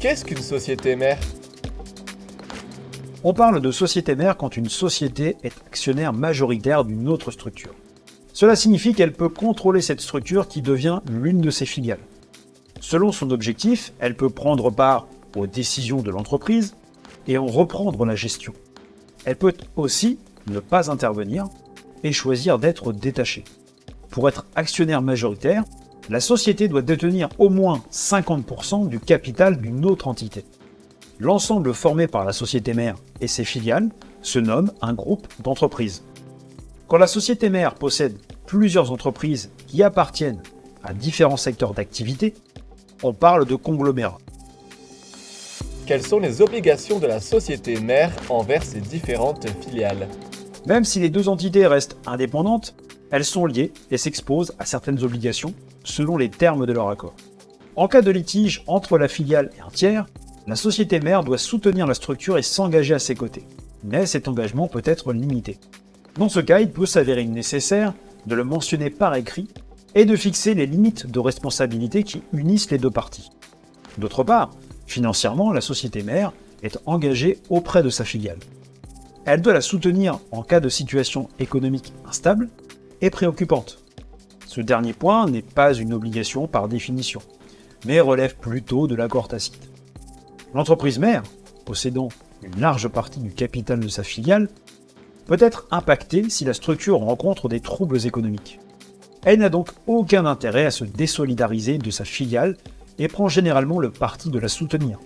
Qu'est-ce qu'une société mère? On parle de société mère quand une société est actionnaire majoritaire d'une autre structure. Cela signifie qu'elle peut contrôler cette structure qui devient l'une de ses filiales. Selon son objectif, elle peut prendre part aux décisions de l'entreprise et en reprendre la gestion. Elle peut aussi ne pas intervenir et choisir d'être détachée. Pour être actionnaire majoritaire, la société doit détenir au moins 50% du capital d'une autre entité. L'ensemble formé par la société mère et ses filiales se nomme un groupe d'entreprises. Quand la société mère possède plusieurs entreprises qui appartiennent à différents secteurs d'activité, on parle de conglomérat. Quelles sont les obligations de la société mère envers ses différentes filiales? Même si les deux entités restent indépendantes, elles sont liées et s'exposent à certaines obligations selon les termes de leur accord. En cas de litige entre la filiale et un tiers, la société mère doit soutenir la structure et s'engager à ses côtés. Mais cet engagement peut être limité. Dans ce cas, il peut s'avérer nécessaire de le mentionner par écrit et de fixer les limites de responsabilité qui unissent les deux parties. D'autre part, financièrement, la société mère est engagée auprès de sa filiale. Elle doit la soutenir en cas de situation économique instable et préoccupante. Ce dernier point n'est pas une obligation par définition, mais relève plutôt de l'accord tacite. L'entreprise mère, possédant une large partie du capital de sa filiale, peut être impactée si la structure rencontre des troubles économiques. Elle n'a donc aucun intérêt à se désolidariser de sa filiale et prend généralement le parti de la soutenir.